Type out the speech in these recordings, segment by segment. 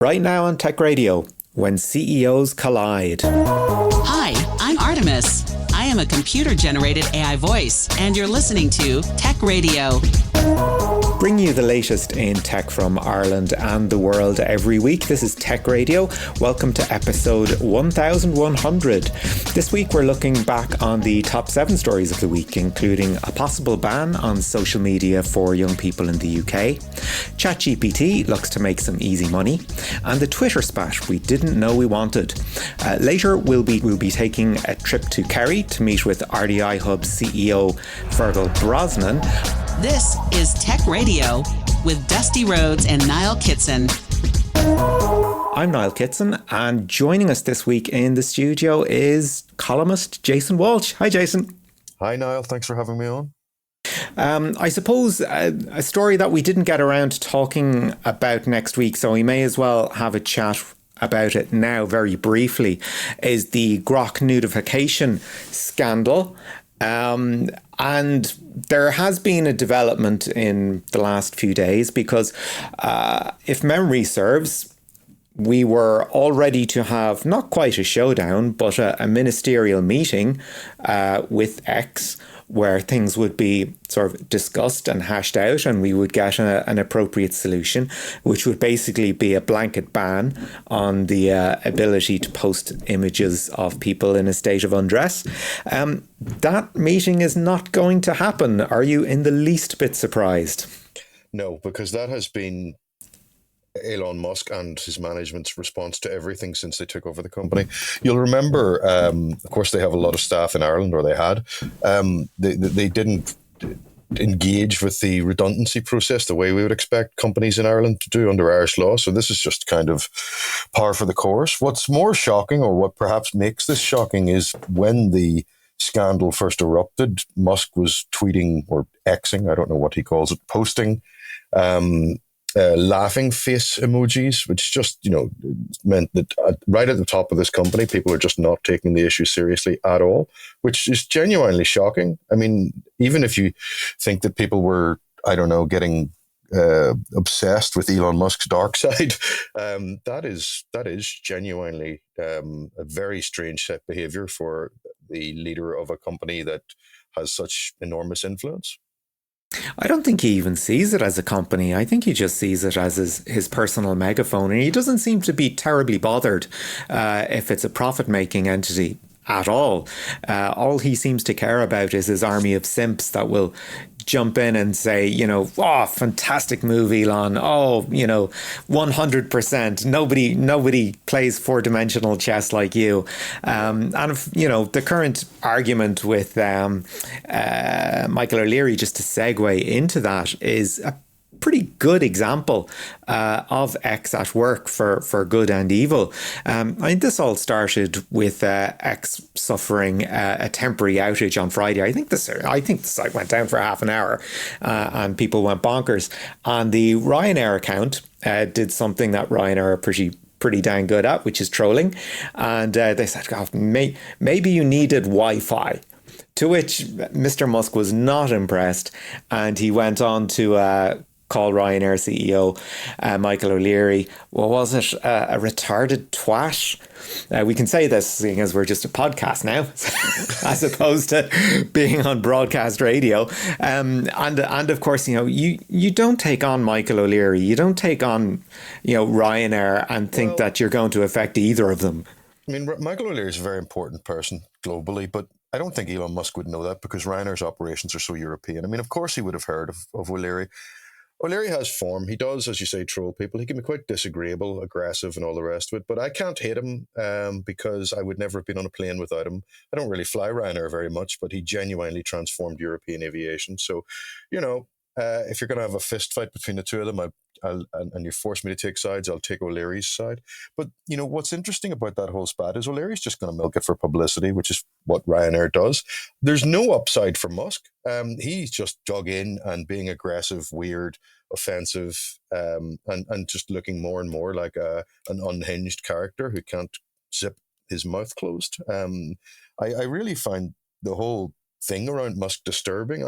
Right now on Tech Radio, when CEOs collide. Hi, I'm Artemis. I am a computer-generated AI voice, and you're listening to Tech Radio. Bring you the latest in tech from Ireland and the world every week. This is Tech Radio. Welcome to episode 1100. This week we're looking back on the top 7 stories of the week, including a possible ban on social media for young people in the UK, ChatGPT looks to make some easy money, and the Twitter spat we didn't know we wanted. Later we'll be taking a trip to Kerry to meet with RDI Hub CEO Fergal Brosnan. This is Tech Radio with Dusty Rhodes and Niall Kitson. I'm Niall Kitson, and joining us this week in the studio is columnist Jason Walsh. Hi, Jason. Hi, Niall. Thanks for having me on. I suppose a story that we didn't get around to talking about next week, so we may as well have a chat about it now very briefly, is the Grok notification scandal. And there has been a development in the last few days because if memory serves, we were all ready to have not quite a showdown, but a ministerial meeting with X where things would be sort of discussed and hashed out, and we would get an appropriate solution, which would basically be a blanket ban on the ability to post images of people in a state of undress. That meeting is not going to happen. Are you in the least bit surprised? No, because that has been Elon Musk and his management's response to everything since they took over the company. You'll remember, of course, they have a lot of staff in Ireland, or they had. They didn't engage with the redundancy process the way we would expect companies in Ireland to do under Irish law. So this is just kind of par for the course. What's more shocking, or what perhaps makes this shocking, is when the scandal first erupted, Musk was tweeting or Xing, I don't know what he calls it, posting laughing face emojis, which just, meant that right at the top of this company, people are just not taking the issue seriously at all, which is genuinely shocking. I mean, even if you think that people were, getting obsessed with Elon Musk's dark side, that is genuinely a very strange set behavior for the leader of a company that has such enormous influence. I don't think he even sees it as a company. I think he just sees it as his personal megaphone, and he doesn't seem to be terribly bothered if it's a profit-making entity at all. All he seems to care about is his army of simps that will jump in and say, oh, fantastic move, Elon. Oh, 100%. Nobody plays 4-dimensional chess like you. And if, the current argument with Michael O'Leary, just to segue into that, is a pretty good example of X at work for good and evil. This all started with X suffering a temporary outage on Friday. I think the site went down for half an hour and people went bonkers. And the Ryanair account did something that Ryanair are pretty dang good at, which is trolling. And they said, oh, maybe you needed Wi-Fi. To which Mr. Musk was not impressed, and he went on to call Ryanair CEO Michael O'Leary, what was it, a retarded twat? We can say this seeing as we're just a podcast now, as opposed to being on broadcast radio. And of course, you don't take on Michael O'Leary, you don't take on Ryanair and think that you're going to affect either of them. I mean, Michael O'Leary is a very important person globally, but I don't think Elon Musk would know that because Ryanair's operations are so European. I mean, of course he would have heard of O'Leary. O'Leary has form. He does, as you say, troll people. He can be quite disagreeable, aggressive, and all the rest of it. But I can't hate him because I would never have been on a plane without him. I don't really fly Ryanair very much, but he genuinely transformed European aviation. So, if you're going to have a fist fight between the two of them, and you force me to take sides, I'll take O'Leary's side. But, what's interesting about that whole spat is O'Leary's just going to milk it for publicity, which is what Ryanair does. There's no upside for Musk. He's just dug in and being aggressive, weird, offensive, and just looking more and more like an unhinged character who can't zip his mouth closed. I really find the whole thing around Musk disturbing.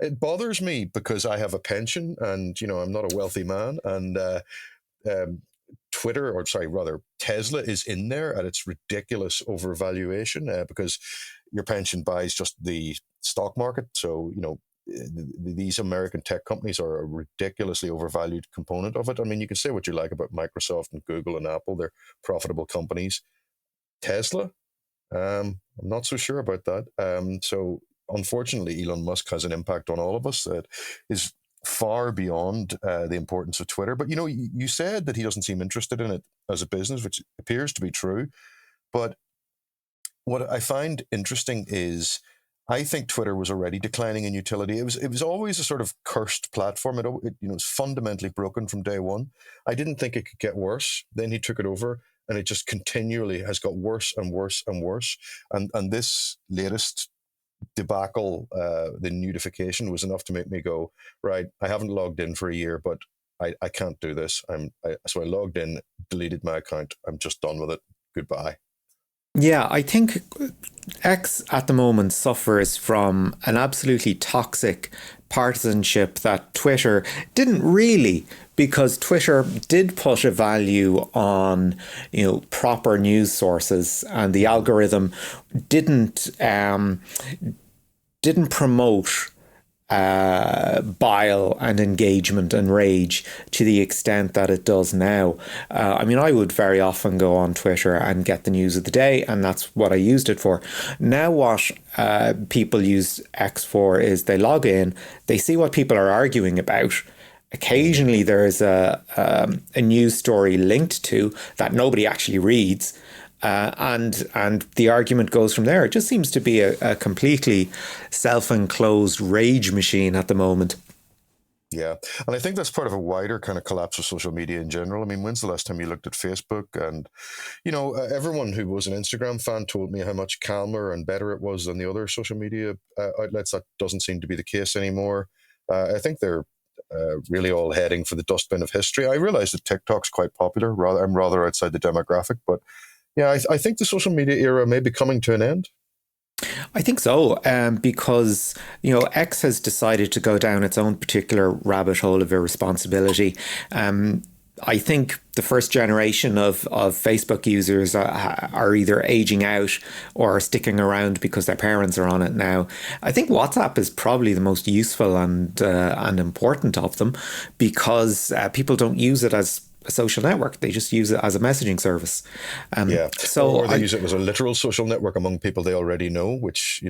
It bothers me because I have a pension and, I'm not a wealthy man. And Tesla is in there at its ridiculous overvaluation because your pension buys just the stock market. So, these American tech companies are a ridiculously overvalued component of it. I mean, you can say what you like about Microsoft and Google and Apple. They're profitable companies. Tesla, I'm not so sure about that. So unfortunately, Elon Musk has an impact on all of us that is far beyond the importance of Twitter. But, you said that he doesn't seem interested in it as a business, which appears to be true. But what I find interesting is I think Twitter was already declining in utility. It was always a sort of cursed platform. It was fundamentally broken from day one. I didn't think it could get worse. Then he took it over, and it just continually has got worse and worse and worse. And this latest debacle, the nudification, was enough to make me go, right, I haven't logged in for a year, but I can't do this. So I logged in, deleted my account. I'm just done with it. Goodbye. Yeah, I think X at the moment suffers from an absolutely toxic partisanship that Twitter didn't really, because Twitter did put a value on, proper news sources, and the algorithm didn't promote bile and engagement and rage to the extent that it does now. I would very often go on Twitter and get the news of the day, and that's what I used it for. Now what people use X for is they log in, they see what people are arguing about. Occasionally there's a news story linked to that nobody actually reads. And the argument goes from there. It just seems to be a completely self-enclosed rage machine at the moment. Yeah. And I think that's part of a wider kind of collapse of social media in general. I mean, when's the last time you looked at Facebook? And, everyone who was an Instagram fan told me how much calmer and better it was than the other social media outlets. That doesn't seem to be the case anymore. I think they're really all heading for the dustbin of history. I realize that TikTok's quite popular. I'm rather outside the demographic, but yeah, I think the social media era may be coming to an end. I think so, because, X has decided to go down its own particular rabbit hole of irresponsibility. I think the first generation of Facebook users are either aging out or sticking around because their parents are on it now. I think WhatsApp is probably the most useful and important of them, because people don't use it as a social network. They just use it as a messaging service. Or they use it as a literal social network among people they already know, which,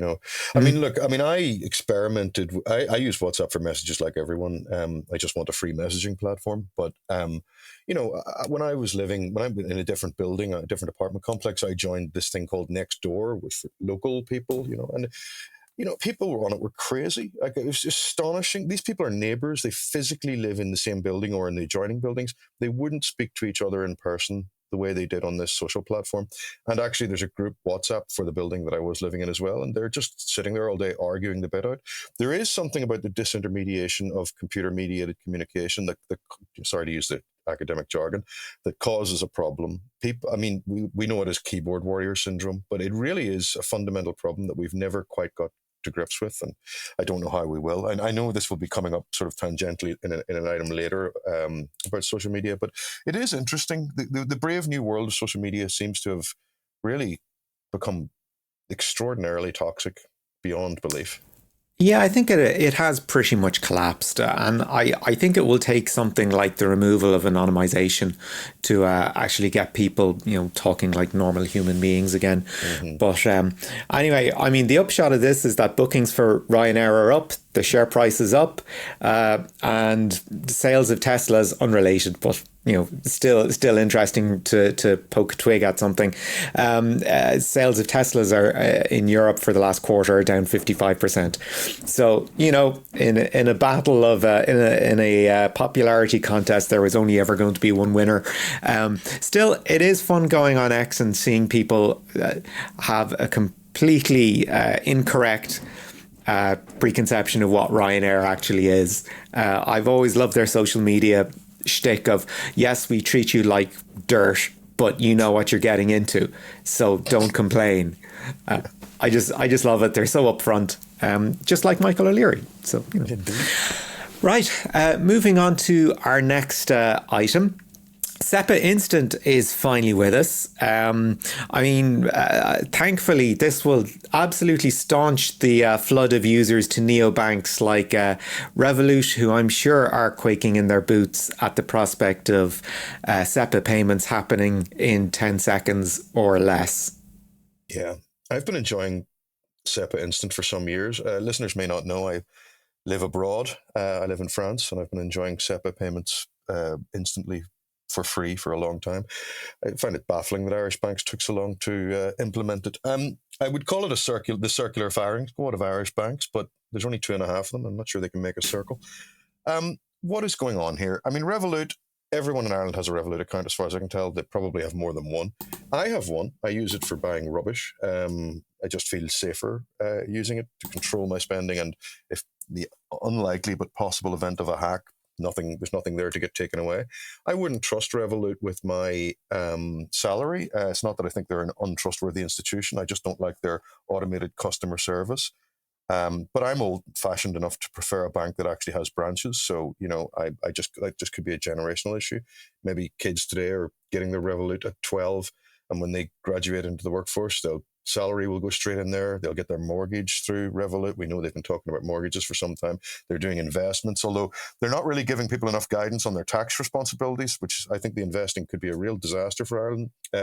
I experimented. I use WhatsApp for messages like everyone. I just want a free messaging platform. But, when I'm in a different building, a different apartment complex, I joined this thing called Nextdoor with local people, and people were on it were crazy. Like, it was astonishing. These people are neighbors. They physically live in the same building or in the adjoining buildings. They wouldn't speak to each other in person the way they did on this social platform. And actually, there's a group WhatsApp for the building that I was living in as well. And they're just sitting there all day arguing the bit out. There is something about the disintermediation of computer-mediated communication that sorry to use the academic jargon, that causes a problem. We know it as keyboard warrior syndrome, but it really is a fundamental problem that we've never quite got to grips with, and I don't know how we will. And I know this will be coming up sort of tangentially in an item later about social media, but it is interesting. The brave new world of social media seems to have really become extraordinarily toxic beyond belief. Yeah, I think it has pretty much collapsed, and I think it will take something like the removal of anonymization to actually get people, talking like normal human beings again. Mm-hmm. But anyway, the upshot of this is that bookings for Ryanair are up, the share price is up, and the sales of Teslas unrelated, but still interesting to poke a twig at something. Sales of Teslas are in Europe for the last quarter are down 55%. So in a battle of in a popularity contest, there was only ever going to be one winner. Still, it is fun going on X and seeing people have a completely incorrect preconception of what Ryanair actually is. I've always loved their social media shtick of, yes, we treat you like dirt, but you know what you're getting into, so don't complain. I just love it. They're so upfront, just like Michael O'Leary. So right, moving on to our next item. SEPA Instant is finally with us. Thankfully, this will absolutely staunch the flood of users to neobanks like Revolut, who I'm sure are quaking in their boots at the prospect of SEPA payments happening in 10 seconds or less. Yeah, I've been enjoying SEPA Instant for some years. Listeners may not know I live abroad. I live in France, and I've been enjoying SEPA payments instantly for free for a long time. I find it baffling that Irish banks took so long to implement it. I would call it the circular firing squad of Irish banks, but there's only 2.5 of them. I'm not sure they can make a circle. What is going on here? I mean, Revolut, everyone in Ireland has a Revolut account, as far as I can tell. They probably have more than one. I have one. I use it for buying rubbish. I just feel safer using it to control my spending. And if the unlikely but possible event of a hack, there's nothing there to get taken away. I wouldn't trust Revolut with my salary. It's not that I think they're an untrustworthy institution. I just don't like their automated customer service. But I'm old-fashioned enough to prefer a bank that actually has branches. So, that just could be a generational issue. Maybe kids today are getting their Revolut at 12, and when they graduate into the workforce, their salary will go straight in there. They'll get their mortgage through Revolut. We know they've been talking about mortgages for some time. They're doing investments, although they're not really giving people enough guidance on their tax responsibilities, which I think the investing could be a real disaster for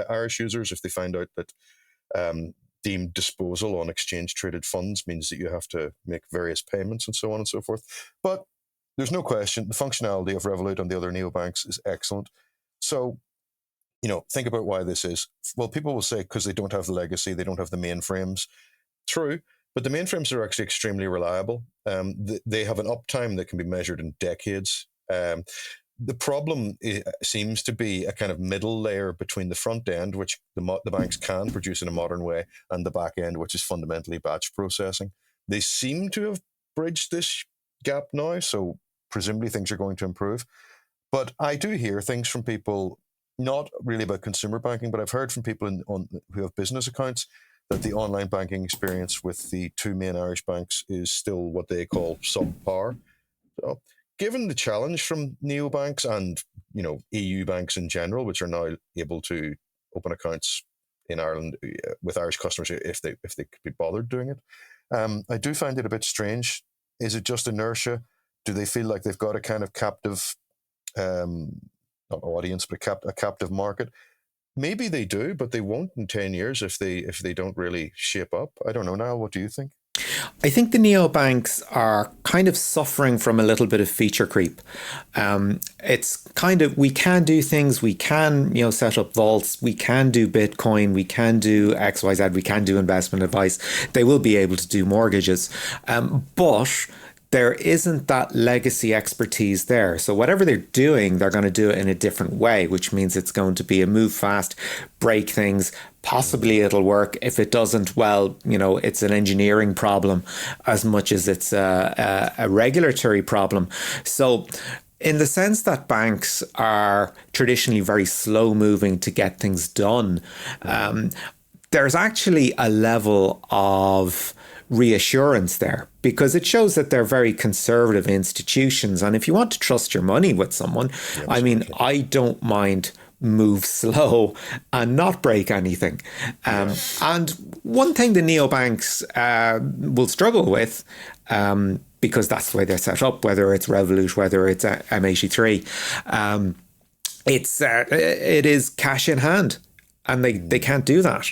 Irish users if they find out that deemed disposal on exchange traded funds means that you have to make various payments and so on and so forth. But there's no question the functionality of Revolut and the other neobanks is excellent. So, think about why this is. Well, people will say because they don't have the legacy, they don't have the mainframes. True, but the mainframes are actually extremely reliable. They have an uptime that can be measured in decades. The problem seems to be a kind of middle layer between the front end, which the banks can produce in a modern way, and the back end, which is fundamentally batch processing. They seem to have bridged this gap now, so presumably things are going to improve. But I do hear things from people, not really about consumer banking, but I've heard from people who have business accounts that the online banking experience with the two main Irish banks is still what they call subpar. So, given the challenge from neobanks and EU banks in general, which are now able to open accounts in Ireland with Irish customers if they could be bothered doing it, I do find it a bit strange. Is it just inertia? Do they feel like they've got a kind of captive, not audience, but a captive market? Maybe they do, but they won't in 10 years if they don't really shape up. I don't know. Now, what do you think? I think the neobanks are kind of suffering from a little bit of feature creep. It's kind of, we can do things, we can, set up vaults, we can do Bitcoin, we can do XYZ, we can do investment advice. They will be able to do mortgages. But there isn't that legacy expertise there. So whatever they're doing, they're going to do it in a different way, which means it's going to be a move fast, break things. Possibly it'll work. If it doesn't, well, it's an engineering problem as much as it's a regulatory problem. So in the sense that banks are traditionally very slow moving to get things done, there's actually a level of reassurance there because it shows that they're very conservative institutions. And if you want to trust your money with someone, I don't mind move slow and not break anything. And one thing the neobanks will struggle with, because that's the way they're set up, whether it's Revolut, whether it's M83, it is cash in hand, and they can't do that.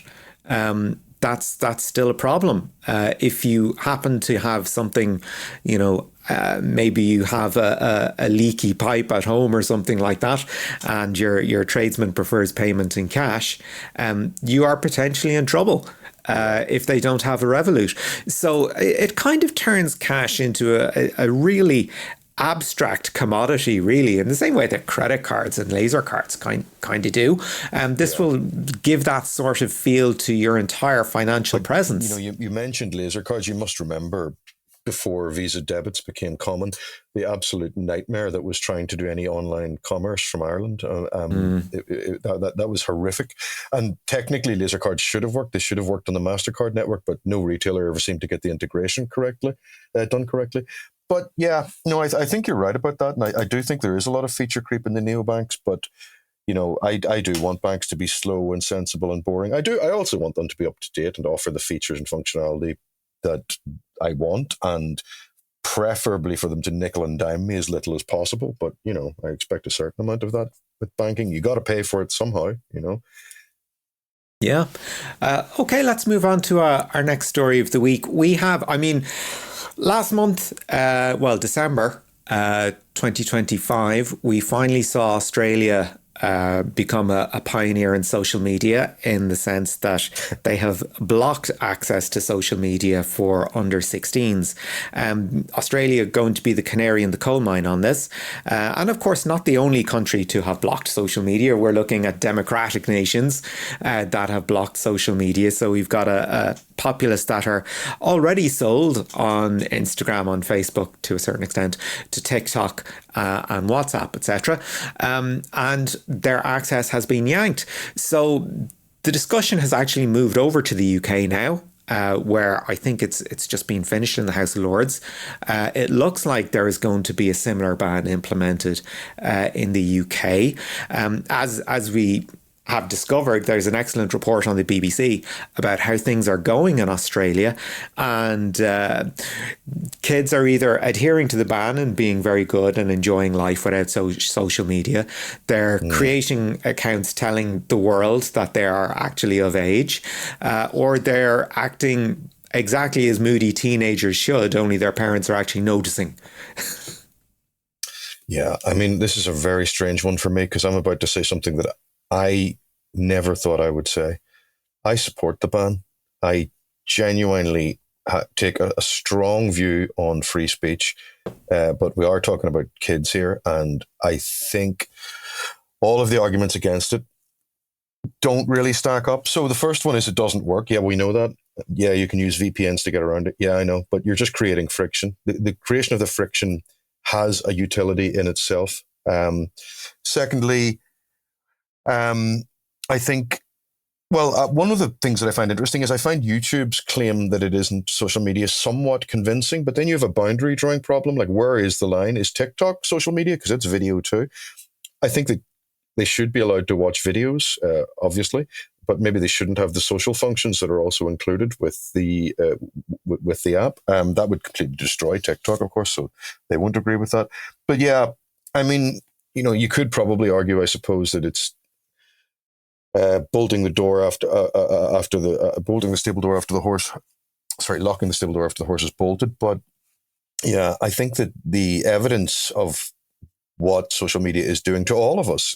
That's still a problem. If you happen to have something, maybe you have a leaky pipe at home or something like that, and your tradesman prefers payment in cash, you are potentially in trouble if they don't have a Revolut. So it kind of turns cash into a really abstract commodity, really, in the same way that credit cards and laser cards kind of do. This will give that sort of feel to your entire financial presence. You mentioned laser cards. You must remember before Visa debits became common, the absolute nightmare that was trying to do any online commerce from Ireland. That was horrific. And technically, laser cards should have worked. They should have worked on the MasterCard network, but no retailer ever seemed to get the integration done correctly. But yeah, no, I think you're right about that. And I do think there is a lot of feature creep in the neobanks, but I do want banks to be slow and sensible and boring. I also want them to be up to date and offer the features and functionality that I want, and preferably for them to nickel and dime me as little as possible. But, I expect a certain amount of that with banking. You got to pay for it somehow, Yeah. Okay, let's move on to our next story of the week. We have, last month, December 2025, we finally saw Australia become a pioneer in social media, in the sense that they have blocked access to social media for under 16s. Australia going to be the canary in the coal mine on this. And of course, not the only country to have blocked social media. We're looking at democratic nations that have blocked social media. So we've got a populace that are already sold on Instagram, on Facebook to a certain extent, to TikTok and WhatsApp, etc. And their access has been yanked. So the discussion has actually moved over to the UK now. Where I think it's just been finished in the House of Lords. It looks like there is going to be a similar ban implemented in the UK. As we have discovered, there's an excellent report on the BBC about how things are going in Australia, and kids are adhering to the ban and being very good and enjoying life without social media. They're creating accounts telling the world that they are actually of age, or they're acting exactly as moody teenagers should, only their parents are actually noticing. Yeah, this is a very strange one for me, because I'm about to say something that I never thought I would say. I support the ban. I genuinely take a strong view on free speech, but we are talking about kids here, and I think all of the arguments against it don't really stack up. So the first one is it doesn't work. Yeah, we know that. Yeah, you can use VPNs to get around it. Yeah, I know, but you're just creating friction. The creation of the friction has a utility in itself. Secondly, I think, one of the things that I find interesting is I find YouTube's claim that it isn't social media somewhat convincing, but then you have a boundary drawing problem. Like, where is the line? Is TikTok social media? Because it's video too. I think that they should be allowed to watch videos, obviously, but maybe they shouldn't have the social functions that are also included with the app. That would completely destroy TikTok, of course, so they won't agree with that. But yeah, you could probably argue, I suppose, that it's bolting the door bolting the stable door after the horse. Sorry, locking the stable door after the horse is bolted. But yeah, I think that the evidence of what social media is doing to all of us,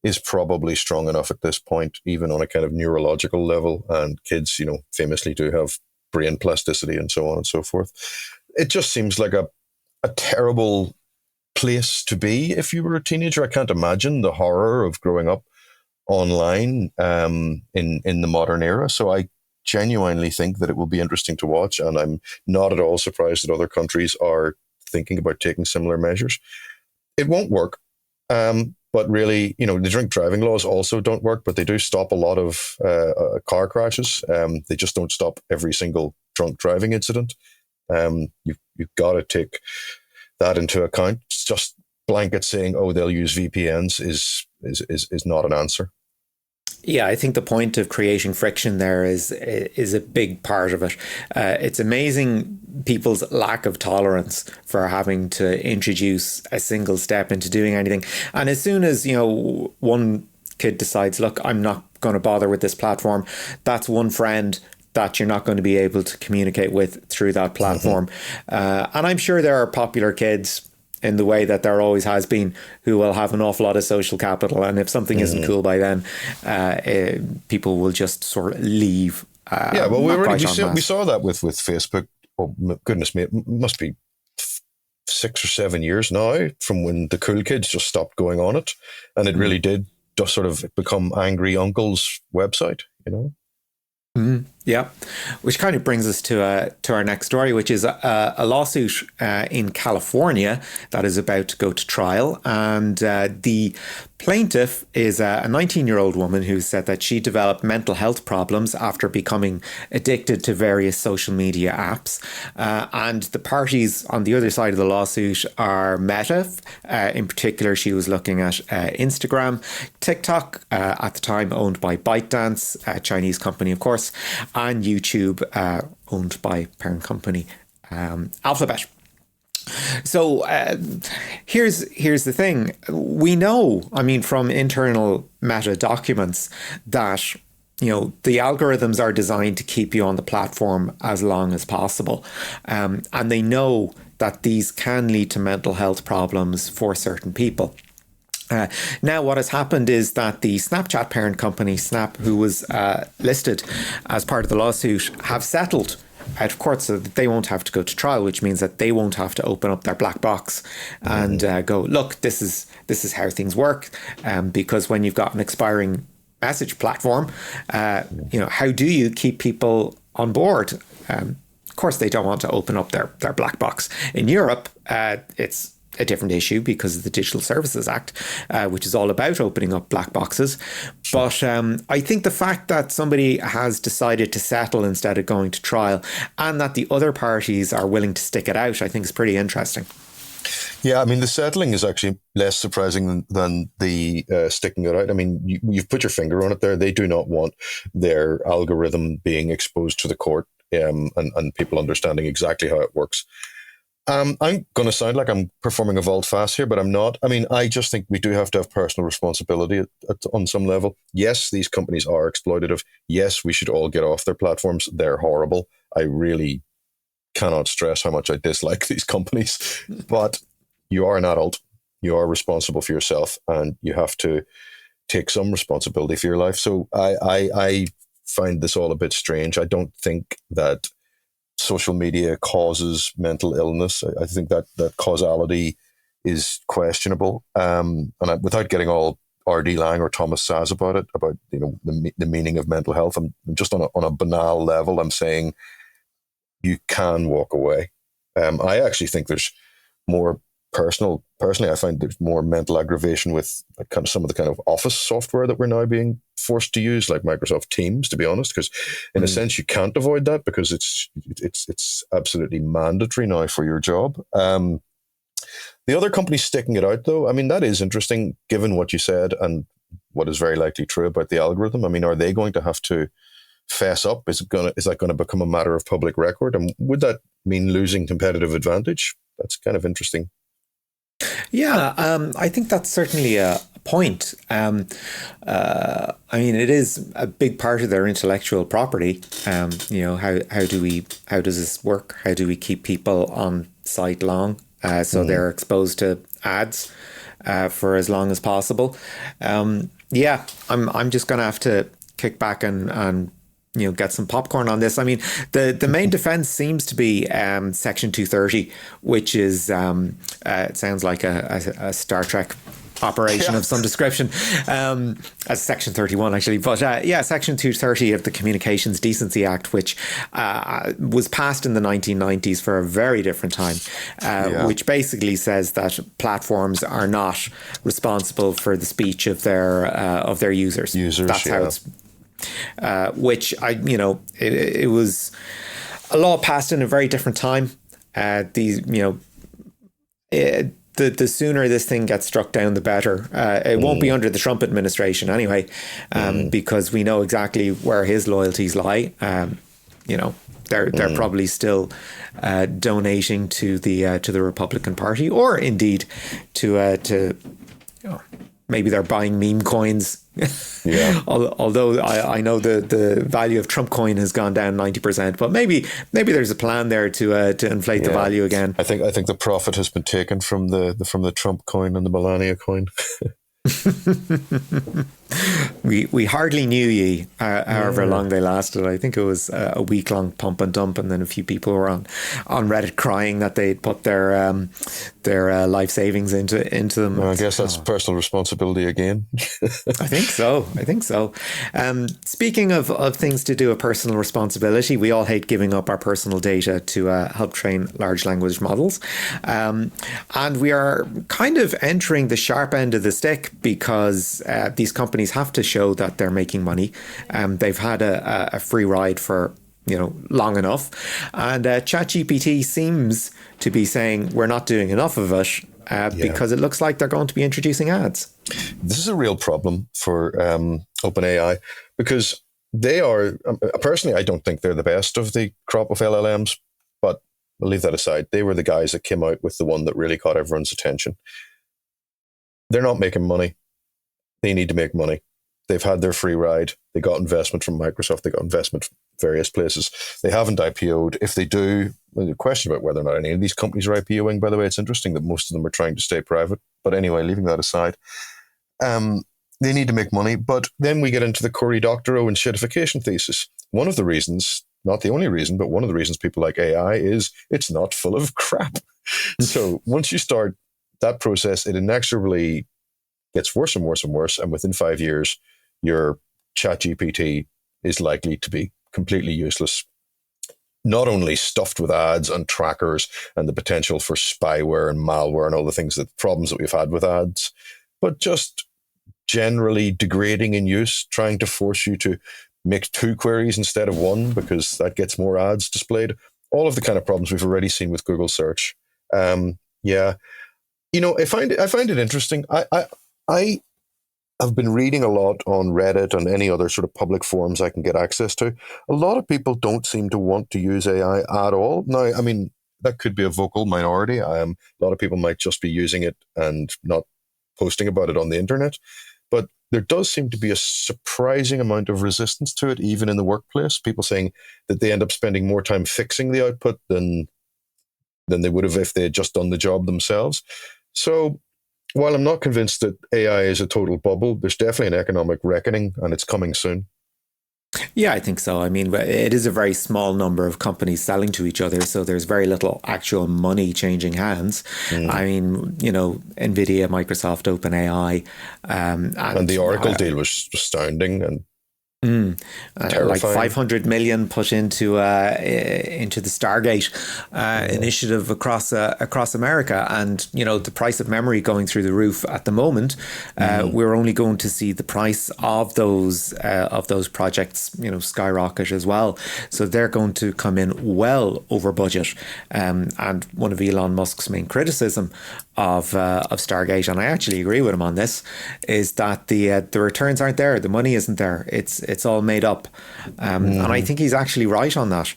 is probably strong enough at this point, even on a kind of neurological level. And kids, famously do have brain plasticity and so on and so forth. It just seems like a terrible place to be if you were a teenager. I can't imagine the horror of growing up online in the modern era. So I genuinely think that it will be interesting to watch, and I'm not at all surprised that other countries are thinking about taking similar measures. It won't work, but really, the drink driving laws also don't work, but they do stop a lot of car crashes. They just don't stop every single drunk driving incident. You've got to take that into account. It's just blanket saying, "Oh, they'll use VPNs" is not an answer. Yeah, I think the point of creating friction there is a big part of it. It's amazing people's lack of tolerance for having to introduce a single step into doing anything. And as soon as, one kid decides, look, I'm not going to bother with this platform, that's one friend that you're not going to be able to communicate with through that platform. And I'm sure there are popular kids, in the way that there always has been, who will have an awful lot of social capital. And if something isn't cool by then, people will just sort of leave. Yeah, well, we saw that with Facebook. Oh, goodness me, it must be 6 or 7 years now from when the cool kids just stopped going on it. And it really did just sort of become Angry Uncle's website, Yeah, which kind of brings us to our next story, which is a lawsuit in California that is about to go to trial, and the plaintiff is a 19-year-old woman who said that she developed mental health problems after becoming addicted to various social media apps, and the parties on the other side of the lawsuit are Meta. In particular, she was looking at Instagram, TikTok, at the time owned by ByteDance, a Chinese company, of course, and YouTube, owned by parent company Alphabet. So here's the thing. We know, I mean, from internal Meta documents that, you know, the algorithms are designed to keep you on the platform as long as possible. And they know that these can lead to mental health problems for certain people. Now, what has happened is that the Snapchat parent company, Snap, who was listed as part of the lawsuit, have settled out of court so that they won't have to go to trial, which means that they won't have to open up their black box and go, look, this is how things work. Because when you've got an expiring message platform, you know, how do you keep people on board? Of course, they don't want to open up their black box. In Europe, it's a different issue because of the Digital Services Act, which is all about opening up black boxes. But I think the fact that somebody has decided to settle instead of going to trial, and that the other parties are willing to stick it out, I think is pretty interesting. Yeah, I mean, the settling is actually less surprising than the sticking it out. I mean, you've put your finger on it there. They do not want their algorithm being exposed to the court, and people understanding exactly how it works. I'm going to sound like I'm performing a volte-face here, but I'm not. I mean, I just think we do have to have personal responsibility on some level. Yes, these companies are exploitative. Yes, we should all get off their platforms. They're horrible. I really cannot stress how much I dislike these companies. But you are an adult. You are responsible for yourself, and you have to take some responsibility for your life. So I find this all a bit strange. I don't think that social media causes mental illness. I think that causality is questionable. Without getting all R.D. Laing or Thomas Saz about it, about, you know, the meaning of mental health, I'm just on a banal level, I'm saying you can walk away. I actually think there's more personally, I find there's more mental aggravation with kind of some of the kind of office software that we're now being forced to use, like Microsoft Teams, to be honest, because in a sense you can't avoid that because it's absolutely mandatory now for your job. The other company sticking it out, though, I mean, that is interesting given what you said and what is very likely true about the algorithm. I mean, are they going to have to fess up? Is that going to become a matter of public record? And would that mean losing competitive advantage? That's kind of interesting. Yeah, I think that's certainly a point. I mean, it is a big part of their intellectual property. You know, how does this work? How do we keep people on site long so they're exposed to ads for as long as possible? Yeah, I'm just going to have to kick back and you know, get some popcorn on this. I mean, the main defense seems to be Section 230, which is it sounds like a Star Trek operation of some description, as Section 31 actually, but yeah, Section 230 of the Communications Decency Act, which was passed in the 1990s for a very different time, which basically says that platforms are not responsible for the speech of their users. That's how it's. Which it was a law passed in a very different time. The sooner this thing gets struck down, the better. It won't be under the Trump administration anyway, because we know exactly where his loyalties lie. They're probably still donating to the Republican Party, or indeed to maybe they're buying meme coins. Yeah. Although I know the value of Trump coin has gone down 90%, but maybe there's a plan there to inflate the value again. I think the profit has been taken from the Trump coin and the Melania coin. We hardly knew ye, however long they lasted. I think it was a week-long pump and dump, and then a few people were on Reddit crying that they'd put their their life savings into them. Well, I guess that's personal responsibility again. I think so. Speaking of things to do with personal responsibility, we all hate giving up our personal data to help train large language models. And we are kind of entering the sharp end of the stick because these companies have to show that they're making money. They've had a free ride for long enough. And ChatGPT seems to be saying we're not doing enough of it because it looks like they're going to be introducing ads. This is a real problem for OpenAI because they are, personally, I don't think they're the best of the crop of LLMs, but we'll leave that aside. They were the guys that came out with the one that really caught everyone's attention. They're not making money. They need to make money. They've had their free ride. They got investment from Microsoft. They got investment from various places. They haven't IPO'd. If they do, there's a question about whether or not any of these companies are IPOing. By the way, it's interesting that most of them are trying to stay private. But anyway, leaving that aside, they need to make money. But then we get into the Cory Doctorow and shitification thesis. One of the reasons, not the only reason, but one of the reasons people like AI is it's not full of crap. So once you start that process, it inexorably gets worse and worse and worse. And within 5 years, your ChatGPT is likely to be completely useless. Not only stuffed with ads and trackers and the potential for spyware and malware and all the problems that we've had with ads, but just generally degrading in use, trying to force you to make 2 queries instead of 1 because that gets more ads displayed. All of the kind of problems we've already seen with Google search. I find it interesting. I have been reading a lot on Reddit and any other sort of public forums I can get access to. A lot of people don't seem to want to use AI at all. Now, I mean, that could be a vocal minority. A lot of people might just be using it and not posting about it on the internet. But there does seem to be a surprising amount of resistance to it, even in the workplace. People saying that they end up spending more time fixing the output than they would have if they had just done the job themselves. So while I'm not convinced that AI is a total bubble, there's definitely an economic reckoning, and it's coming soon. Yeah, I think so. I mean, it is a very small number of companies selling to each other, so there's very little actual money changing hands. I mean, NVIDIA, Microsoft, OpenAI. And the Oracle deal was astounding and like 500 million put into the Stargate initiative across America, and the price of memory going through the roof at the moment. We're only going to see the price of those projects skyrocket as well. So they're going to come in well over budget. And one of Elon Musk's main criticism of Stargate, and I actually agree with him on this, is that the returns aren't there. The money isn't there. It's all made up, and I think he's actually right on that.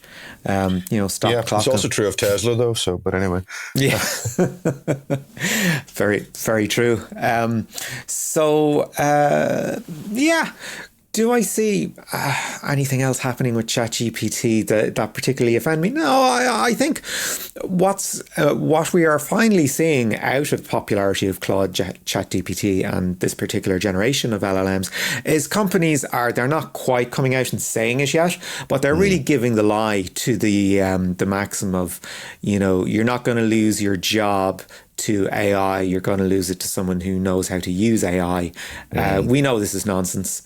Stop. Yeah, it's also true of Tesla, though. So, but anyway, yeah, very, very true. Do I see anything else happening with ChatGPT that particularly offend me? No, I think what we are finally seeing out of the popularity of Claude ChatGPT and this particular generation of LLMs is companies they're not quite coming out and saying it yet, but they're really giving the lie to the maxim of, you're not going to lose your job to AI, you're going to lose it to someone who knows how to use AI. We know this is nonsense.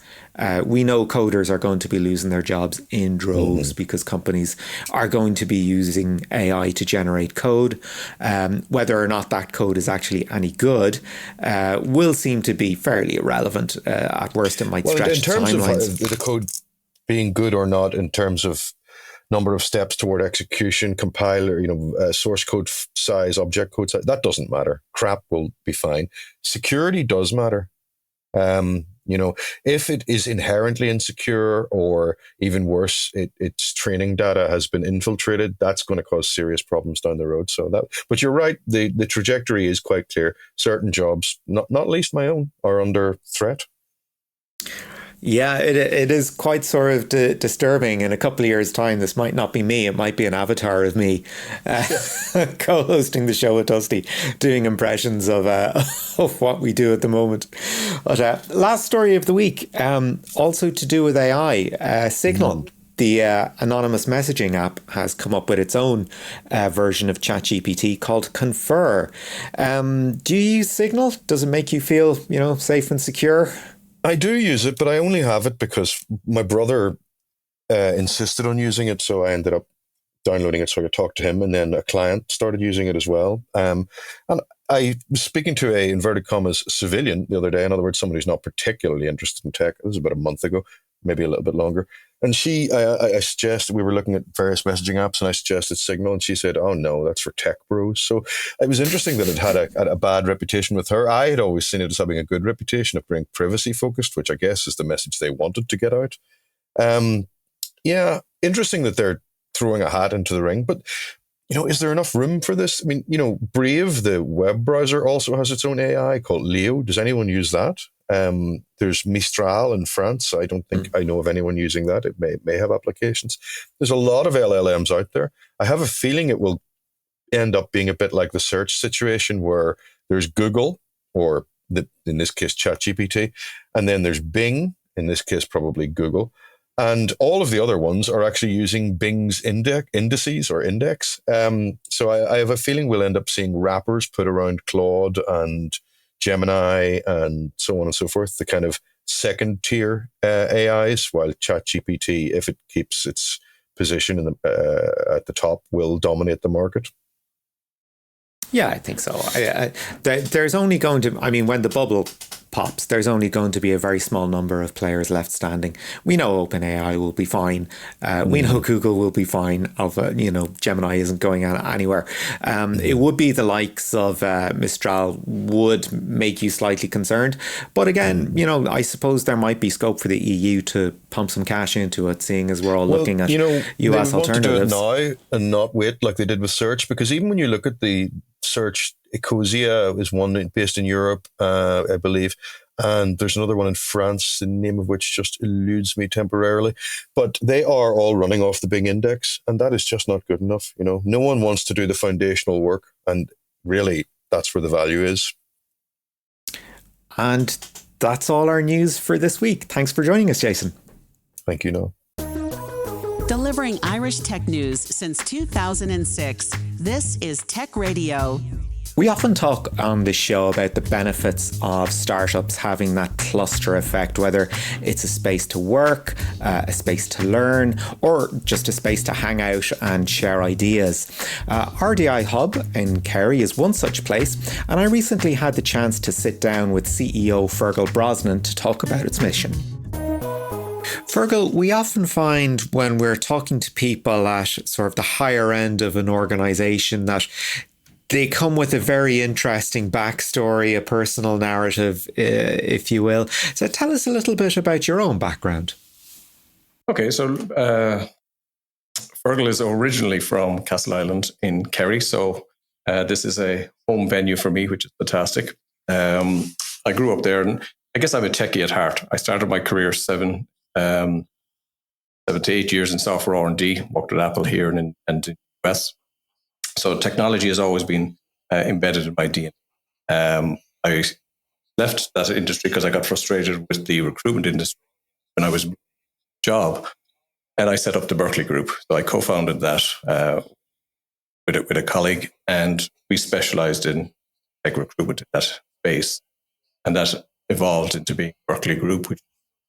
We know coders are going to be losing their jobs in droves because companies are going to be using AI to generate code. Whether or not that code is actually any good will seem to be fairly irrelevant. At worst, it might stretch in terms timelines. Of the code being good or not, in terms of number of steps toward execution, compiler, source code size, object code size, that doesn't matter. Crap will be fine. Security does matter. If it is inherently insecure, or even worse, its training data has been infiltrated, that's going to cause serious problems down the road. But you're right, the trajectory is quite clear. Certain jobs, not least my own, are under threat. Yeah, it is quite sort of disturbing. In a couple of years' time, this might not be me. It might be an avatar of me co-hosting the show with Dusty, doing impressions of what we do at the moment. But last story of the week, also to do with AI, Signal. the anonymous messaging app has come up with its own version of ChatGPT called Confer. Do you use Signal? Does it make you feel, safe and secure? I do use it, but I only have it because my brother insisted on using it, so I ended up downloading it so I could talk to him, and then a client started using it as well. And I was speaking to a, inverted commas, civilian the other day. In other words, someone who's not particularly interested in tech. It was about a month ago, maybe a little bit longer. And I suggested, we were looking at various messaging apps, and I suggested Signal, and she said, "Oh no, that's for tech bros." So it was interesting that it had a bad reputation with her. I had always seen it as having a good reputation of being privacy focused, which I guess is the message they wanted to get out. Yeah, interesting that they're throwing a hat into the ring, but is there enough room for this? I mean, Brave, the web browser, also has its own AI called Leo. Does anyone use that? There's Mistral in France. I don't think I know of anyone using that. It may have applications. There's a lot of LLMs out there. I have a feeling it will end up being a bit like the search situation where there's Google, or in this case, ChatGPT, and then there's Bing, in this case, probably Google. And all of the other ones are actually using Bing's indices or index. So I have a feeling we'll end up seeing wrappers put around Claude and Gemini and so on and so forth, the kind of second tier AIs, while ChatGPT, if it keeps its position at the top, will dominate the market. Yeah, I think so. There's only going to, when the bubble pops, there's only going to be a very small number of players left standing. We know OpenAI will be fine. We know Google will be fine. Gemini isn't going anywhere. It would be the likes of Mistral would make you slightly concerned. But again, I suppose there might be scope for the EU to pump some cash into it, seeing as we're all looking at US alternatives. They want to do it now and not wait like they did with search, because even when you look at the search, Ecosia is one based in Europe, I believe, and there's another one in France, the name of which just eludes me temporarily. But they are all running off the Bing index, and that is just not good enough. No one wants to do the foundational work, and really, that's where the value is. And that's all our news for this week. Thanks for joining us, Jason. Thank you, Noel. Delivering Irish tech news since 2006, this is Tech Radio. We often talk on this show about the benefits of startups having that cluster effect, whether it's a space to work, a space to learn, or just a space to hang out and share ideas. RDI Hub in Kerry is one such place, and I recently had the chance to sit down with CEO Fergal Brosnan to talk about its mission. Fergal, we often find when we're talking to people at sort of the higher end of an organisation that they come with a very interesting backstory, a personal narrative, if you will. So tell us a little bit about your own background. Okay, so Fergal is originally from Castle Island in Kerry, so this is a home venue for me, which is fantastic. I grew up there, and I guess I'm a techie at heart. I started my career 7 to 8 years in software R&D, worked at Apple here and in the US. So technology has always been embedded in my DNA. I left that industry because I got frustrated with the recruitment industry when I was in a job, and I set up the Berkeley Group. So I co-founded that with a colleague, and we specialized in tech recruitment in that space. And that evolved into being Berkeley Group, which is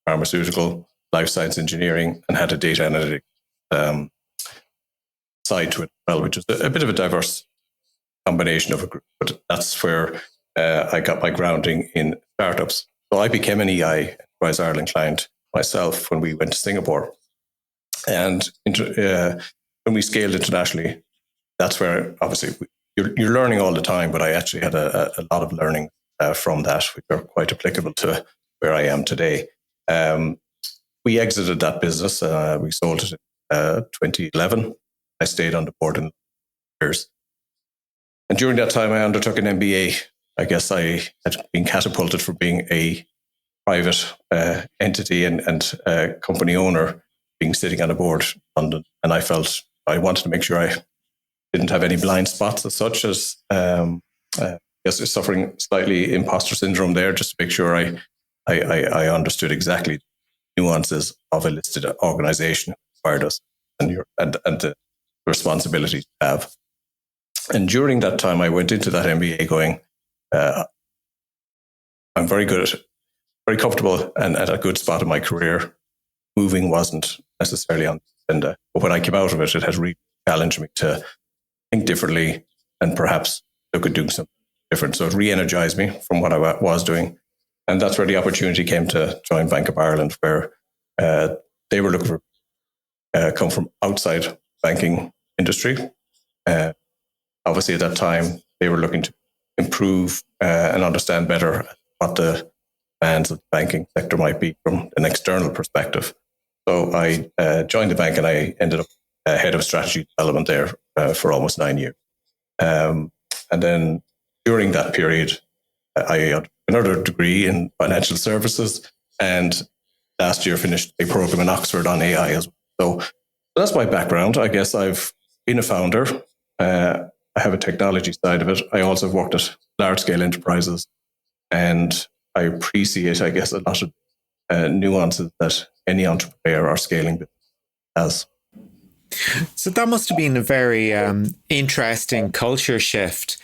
pharmaceutical, life science engineering, and had a data analytics side to it as well, which is a bit of a diverse combination of a group. But that's where I got my grounding in startups. So I became an EI, Enterprise Ireland client, myself when we went to Singapore. And when we scaled internationally, that's where obviously you're learning all the time, but I actually had a lot of learning from that, which are quite applicable to where I am today. We exited that business. We sold it in 2011. I stayed on the board in years. And during that time, I undertook an MBA. I guess I had been catapulted from being a private entity and company owner, being sitting on a board in London. And I felt I wanted to make sure I didn't have any blind spots as such as suffering slightly imposter syndrome there, just to make sure I understood exactly the nuances of a listed organization, inspired us and the responsibility to have. And during that time, I went into that MBA going, I'm very good at it, very comfortable and at a good spot in my career. Moving wasn't necessarily on the agenda. But when I came out of it, it had really challenged me to think differently and perhaps look at doing something different. So it re-energized me from what I was doing. And that's where the opportunity came to join Bank of Ireland, where they were looking for come from outside banking industry. Obviously, at that time, they were looking to improve and understand better what the demands of the banking sector might be from an external perspective. So I joined the bank and I ended up head of strategy development there for almost 9 years. And then during that period, I had another degree in financial services and last year finished a program in Oxford on AI as well. So that's my background. I guess I've been a founder. I have a technology side of it. I also have worked at large-scale enterprises, and I appreciate, I guess, a lot of nuances that any entrepreneur or scaling business has. So that must have been a very interesting culture shift,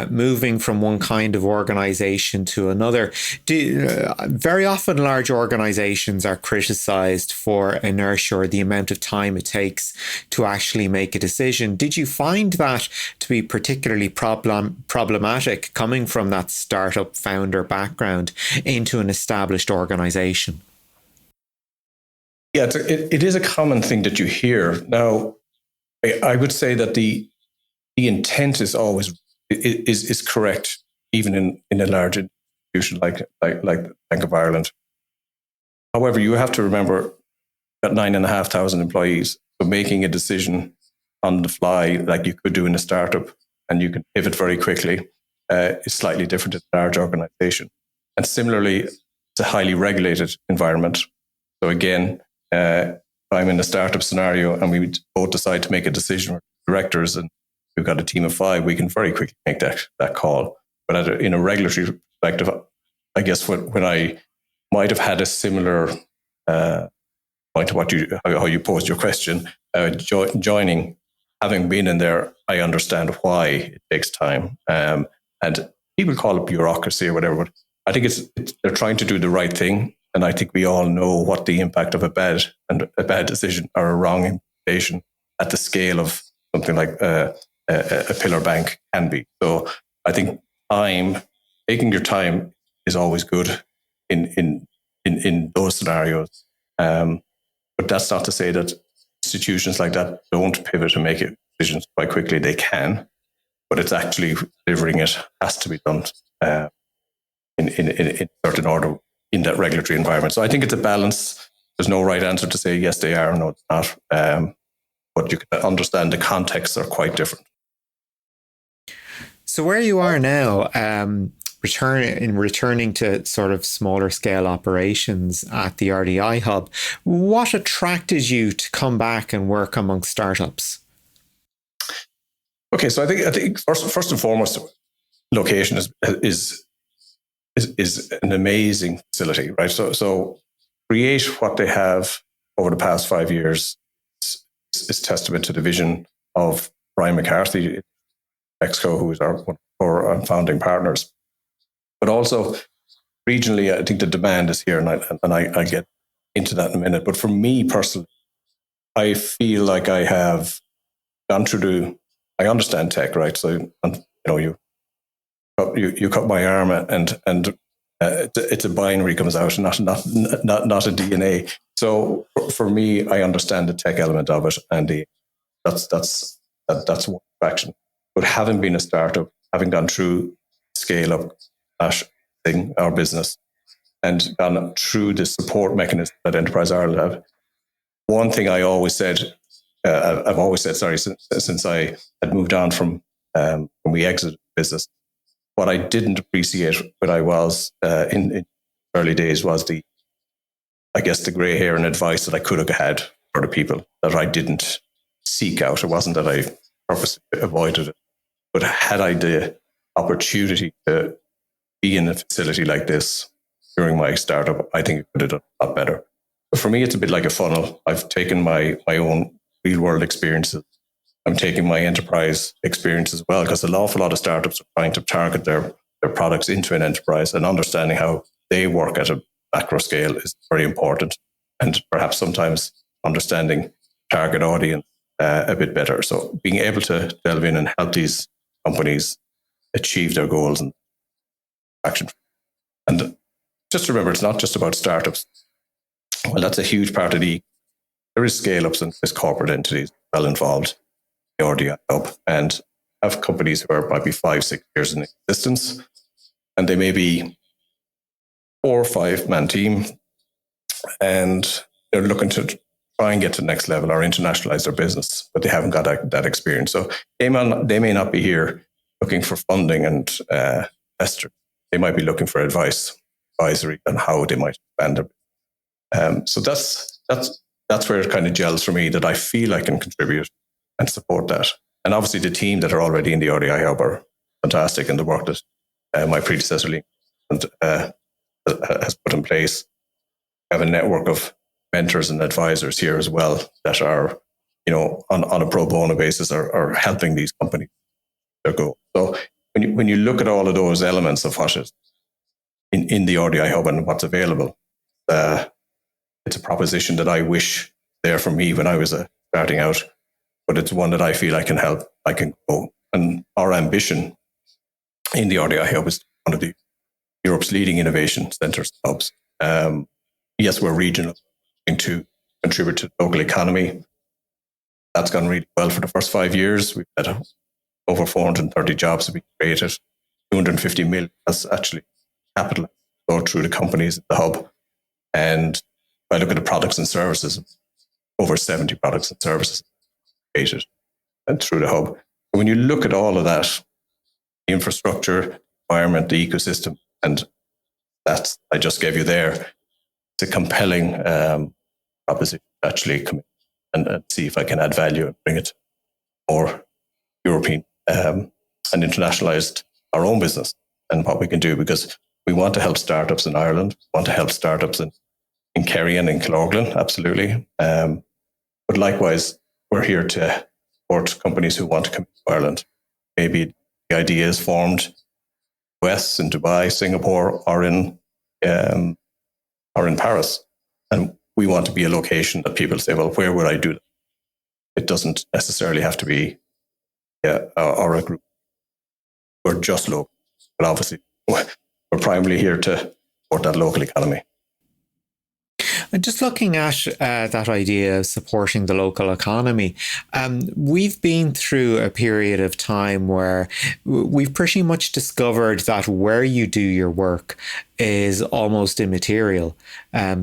moving from one kind of organization to another. Very often large organizations are criticized for inertia or the amount of time it takes to actually make a decision. Did you find that to be particularly problematic coming from that startup founder background into an established organization? Yeah, it is a common thing that you hear. Now, I would say that the intent is always is correct, even in a large institution like Bank of Ireland. However, you have to remember that 9,500 employees, so making a decision on the fly, like you could do in a startup, and you can pivot very quickly, is slightly different in a large organization. And similarly, it's a highly regulated environment. So again, if I'm in a startup scenario and we both decide to make a decision with directors and we've got a team of 5, we can very quickly make that call. But in a regulatory perspective, I guess when I might have had a similar point to how you posed your question, joining, having been in there, I understand why it takes time. And people call it bureaucracy or whatever, but I think they're trying to do the right thing. And I think we all know what the impact of a bad decision or a wrong implementation at the scale of something like a pillar bank can be. So I think taking your time is always good in those scenarios. But that's not to say that institutions like that don't pivot and make decisions quite quickly. They can, but it's actually delivering it has to be done in certain order in that regulatory environment. So I think it's a balance. There's no right answer to say yes, they are, no, it's not. But you can understand the contexts are quite different. So where you are now, returning to sort of smaller scale operations at the RDI Hub, what attracted you to come back and work among startups? Okay, so I think first and foremost, location is an amazing facility, right? So create what they have over the past 5 years is testament to the vision of Brian McCarthy, Exco, who is one of our founding partners. But also regionally, I think the demand is here, and I get into that in a minute. But for me personally, I feel like I have gone through I understand tech, right? So you cut my arm and it's a binary comes out, not a DNA. So for me, I understand the tech element of it, and that's one fraction. But having been a startup, having gone through scale up thing, our business, and gone through the support mechanism that Enterprise Ireland have, one thing I always said, I've always said, since I had moved on from when we exited the business, what I didn't appreciate when I was in early days was the grey hair and advice that I could have had for the people that I didn't seek out. It wasn't that I purposely avoided it, but had I the opportunity to be in a facility like this during my startup, I think it could have done a lot better. for me, it's a bit like a funnel. I've taken my own real world experiences. I'm taking my enterprise experience as well, because an awful lot of startups are trying to target their products into an enterprise, and understanding how they work at a macro scale is very important. And perhaps sometimes understanding target audience a bit better. So being able to delve in and help these companies achieve their goals and action. And just remember, it's not just about startups. Well, that's a huge part of there is scale-ups and there's corporate entities well involved, the RDI Hub, and have companies who might be 5-6 years in existence, and they may be 4 or 5 man team, and they're looking to try and get to the next level or internationalize their business, but they haven't got that experience. So they may not be here looking for funding and investors. They might be looking for advisory on how they might expand their. So that's where it kind of gels for me, that I feel I can contribute and support that. And obviously the team that are already in the RDI Hub are fantastic, and the work that my predecessor has put in place. I have a network of mentors and advisors here as well that are, on a pro bono basis are helping these companies their goal. So when you look at all of those elements of what is in the RDI Hub and what's available, it's a proposition that I wish there for me when I was starting out, but it's one that I feel I can help, I can go. And our ambition in the RDI Hub is one of the Europe's leading innovation centres hubs. Yes, we're regional, to contribute to the local economy. That's gone really well for the first 5 years. We've had over 430 jobs have been created. 250 million has actually capital go through the companies at the hub. And if I look at the products and services, over 70 products and services created and through the hub. But when you look at all of that, the infrastructure, environment, the ecosystem, and that's I just gave you there, it's a compelling proposition to actually come in and see if I can add value and bring it more European and internationalized our own business and what we can do, because we want to help startups in Ireland, we want to help startups in Kerry and in Cloglan, absolutely. But likewise, we're here to support companies who want to come to Ireland. Maybe the idea is formed US, in Dubai, Singapore, or in Paris. And we want to be a location that people say, well, where would I do that? It doesn't necessarily have to be or a group. We're just local. But obviously, we're primarily here to support that local economy. And just looking at that idea of supporting the local economy, we've been through a period of time where we've pretty much discovered that where you do your work is almost immaterial.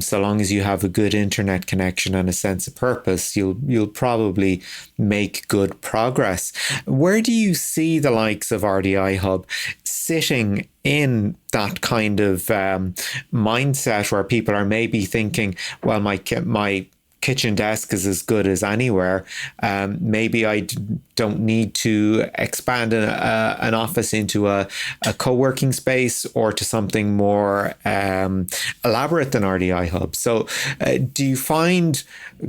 So long as you have a good internet connection and a sense of purpose, you'll probably make good progress. Where do you see the likes of RDI Hub sitting in that kind of mindset where people are maybe thinking, well, my kitchen desk is as good as anywhere. Maybe I don't need to expand an office into a co-working space or to something more elaborate than RDI Hub. So do you find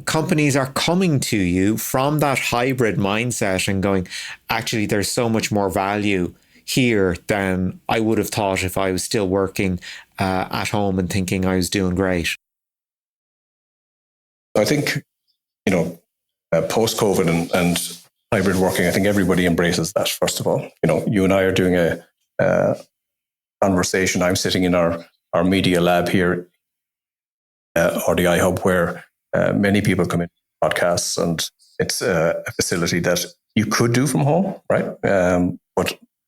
companies are coming to you from that hybrid mindset and going, actually, there's so much more value here than I would have thought if I was still working at home and thinking I was doing great? I think, post-COVID and hybrid working, I think everybody embraces that, first of all. You and I are doing a conversation. I'm sitting in our media lab here, RDI Hub, where many people come in podcasts, and it's a facility that you could do from home, right?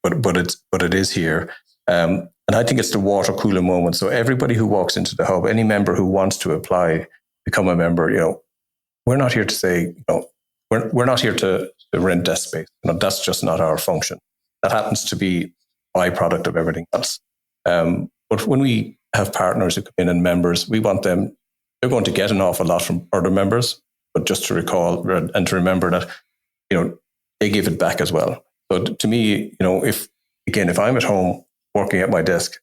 But it is here. And I think it's the water cooler moment. So everybody who walks into the hub, any member who wants to apply, become a member, we're not here to say, we're not here to rent desk space. That's just not our function. That happens to be a byproduct of everything else. But when we have partners who come in and members, we want them, they're going to get an awful lot from other members, but just to recall and to remember that, they give it back as well. So to me, if I'm at home working at my desk,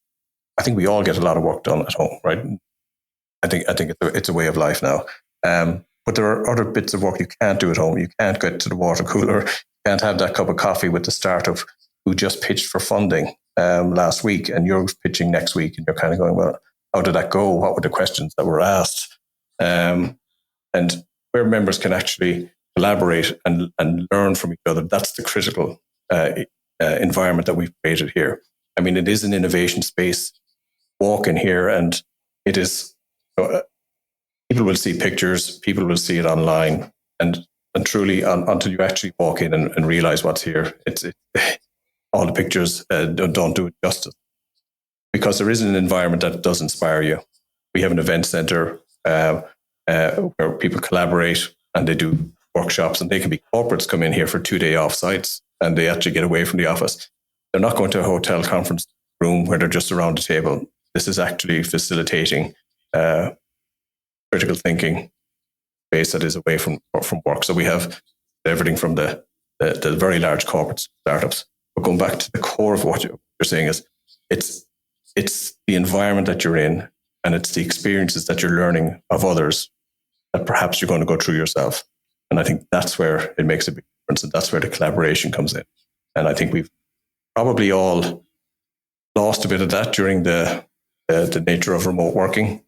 I think we all get a lot of work done at home, right? think it's a way of life now. But there are other bits of work you can't do at home. You can't get to the water cooler. You can't have that cup of coffee with the startup who just pitched for funding last week, and you're pitching next week, and you're kind of going, well, how did that go? What were the questions that were asked? And where members can actually collaborate and learn from each other, that's the critical environment that we've created here. I mean, it is an innovation space. Walk in here, and it is. People will see pictures, people will see it online, and truly, until you actually walk in and realize what's here, it's all the pictures don't do it justice, because there is an environment that does inspire you. We have an event center where people collaborate and they do workshops, and they can be corporates come in here for 2-day off-sites, and they actually get away from the office. They're not going to a hotel conference room where they're just around the table. This is actually facilitating critical thinking space that is away from work. So we have everything from the very large corporate startups. But going back to the core of what you're saying is it's the environment that you're in, and it's the experiences that you're learning of others that perhaps you're going to go through yourself. And I think that's where it makes a big difference, and that's where the collaboration comes in. And I think we've probably all lost a bit of that during the nature of remote working.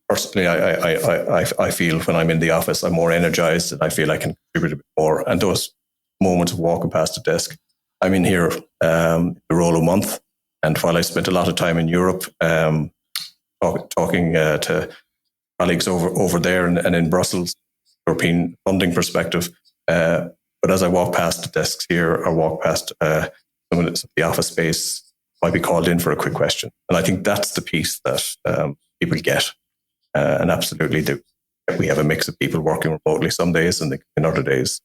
Personally, I feel when I'm in the office, I'm more energized, and I feel I can contribute a bit more. And those moments of walking past the desk, I'm in here the role a month. And while I spent a lot of time in Europe talking to colleagues over there and in Brussels, European funding perspective, but as I walk past the desks here or walk past some of the office space, I might be called in for a quick question. And I think that's the piece that people get. And absolutely, we have a mix of people working remotely some days and in other days.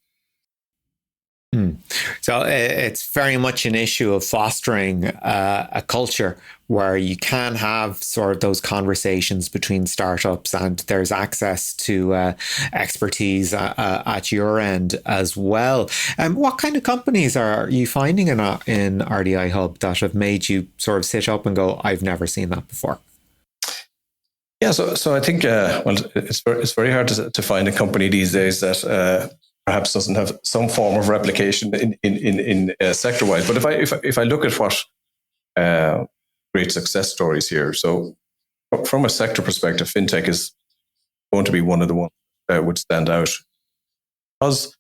So it's very much an issue of fostering a culture where you can have sort of those conversations between startups, and there's access to expertise at your end as well. What kind of companies are you finding in RDI Hub that have made you sort of sit up and go, I've never seen that before? Yeah, so I think it's very hard to find a company these days that perhaps doesn't have some form of replication in sector wise. But if I look at what great success stories here, so from a sector perspective, fintech is going to be one of the ones that would stand out, because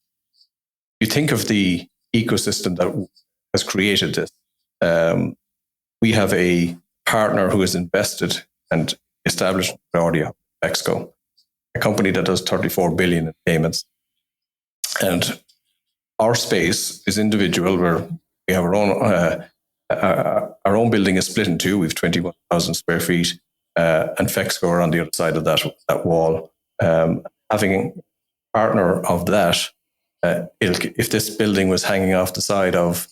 you think of the ecosystem that has created this. We have a partner who has invested and established RDI Hub Mexico, a company that does 34 billion in payments. And our space is individual, where we have our own building is split in two. We have 21,000 square feet, and Fexco are on the other side of that wall. Having a partner of that, if this building was hanging off the side of,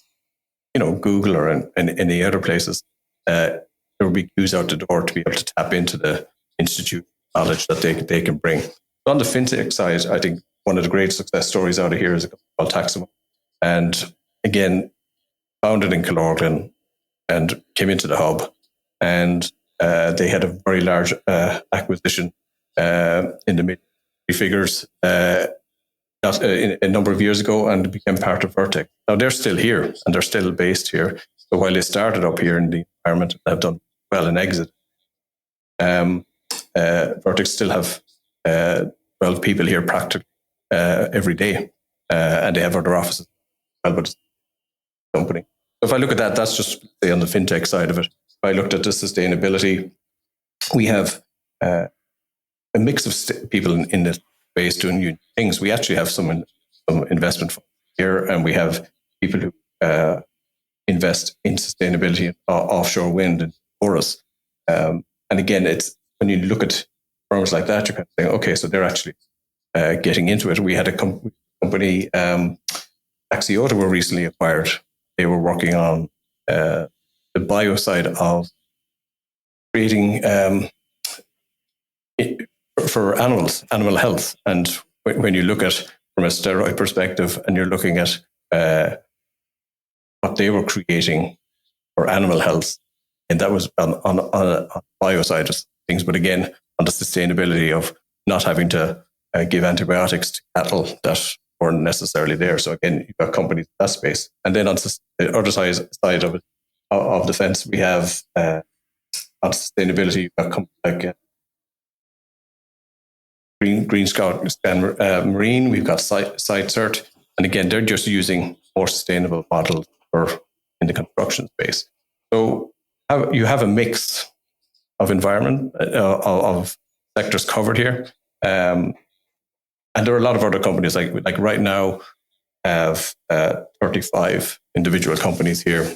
Google or in any other places, there would be queues out the door to be able to tap into the institute knowledge that they can bring. On the fintech side, I think one of the great success stories out of here is a company called Taximo. And again, founded in Killorglin and came into the hub. And they had a very large acquisition in the mid figures a number of years ago, and became part of Vertex. Now they're still here and they're still based here. So while they started up here in the environment, they've done well in exit. Vertex still have 12 people here practically every day, and they have other offices. But it's a company. So if I look at that, that's just on the fintech side of it. If I looked at the sustainability, we have a mix of people in this space doing new things. We actually have some investment funds here, and we have people who invest in sustainability and offshore wind and forests. And again, it's when you look at firms like that, you're kind of saying, okay, so they're actually getting into it. We had a company, Axiota, were recently acquired. They were working on the bio side of creating for animal health. And when you look at from a steroid perspective, and you're looking at what they were creating for animal health, and that was on bio side, things. But again, on the sustainability of not having to give antibiotics to cattle that weren't necessarily there. So again, you've got companies in that space. And then on the other side of it, of the fence, we have on sustainability, you've got companies like Green Scout Marine, we've got SiteCert, and again, they're just using more sustainable models in the construction space. So you have a mix of environment, of sectors covered here. And there are a lot of other companies, like right now, have 35 individual companies here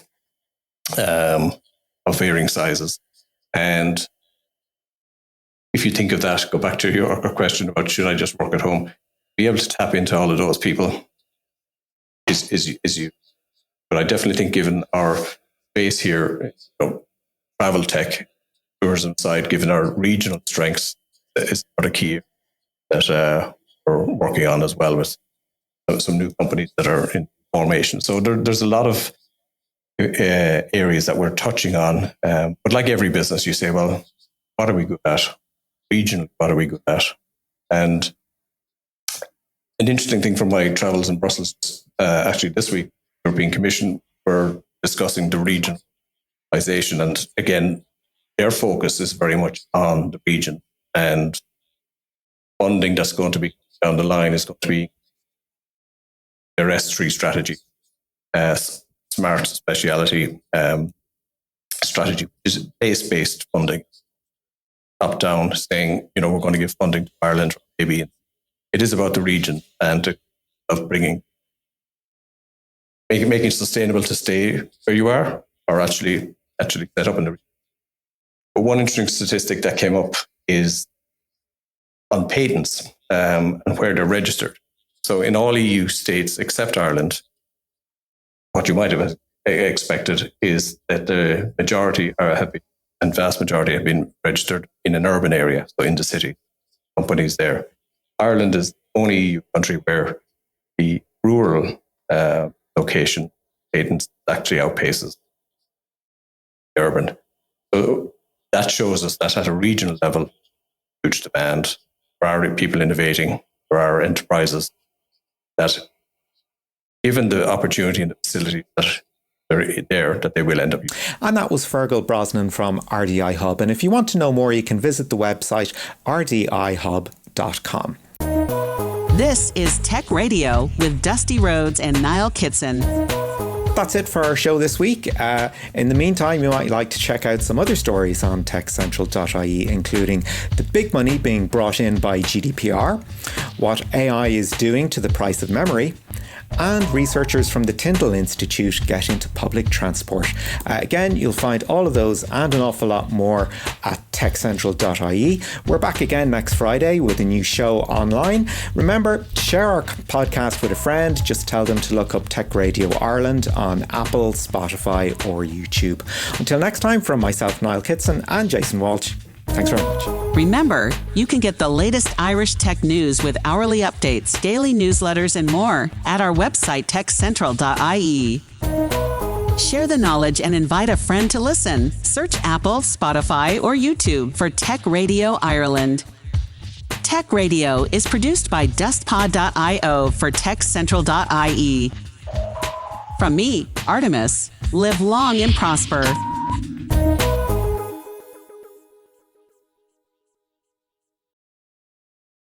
of varying sizes. And if you think of that, go back to your question about should I just work at home, be able to tap into all of those people is you. But I definitely think, given our base here, travel tech, tourism side, given our regional strengths, is another key that we're working on as well with some new companies that are in formation. So there's a lot of areas that we're touching on. But like every business, you say, well, what are we good at? Regionally, what are we good at? And an interesting thing from my travels in Brussels, actually this week, European Commission were discussing the regionalization. And again, their focus is very much on the region, and funding that's going to be down the line is going to be their S3 strategy, smart speciality strategy, which is base-based funding, top-down, saying, we're going to give funding to Ireland, maybe. It is about the region and of making it sustainable to stay where you are, or actually set up in the region. But one interesting statistic that came up is on patents and where they're registered. So in all EU states except Ireland, what you might have expected is that the vast majority have been registered in an urban area, so in the city, companies there. Ireland is the only EU country where the rural location patents actually outpaces the urban. So that shows us that at a regional level, huge demand for our people innovating, for our enterprises, that given the opportunity and the facility that are there, that they will end up using. And that was Fergal Brosnan from RDI Hub. And if you want to know more, you can visit the website rdihub.com. This is Tech Radio with Dusty Rhodes and Niall Kitson. That's it for our show this week. In the meantime, you might like to check out some other stories on techcentral.ie, including the big money being brought in by GDPR, what AI is doing to the price of memory, and researchers from the Tyndall Institute get into public transport. Again, you'll find all of those and an awful lot more at techcentral.ie. We're back again next Friday with a new show online. Remember, share our podcast with a friend. Just tell them to look up Tech Radio Ireland on Apple, Spotify or YouTube. Until next time, from myself, Niall Kitson, and Jason Walsh, thanks very much. Remember, you can get the latest Irish tech news with hourly updates, daily newsletters, and more at our website, techcentral.ie. Share the knowledge and invite a friend to listen. Search Apple, Spotify, or YouTube for Tech Radio Ireland. Tech Radio is produced by dustpod.io for techcentral.ie. From me, Artemis, live long and prosper.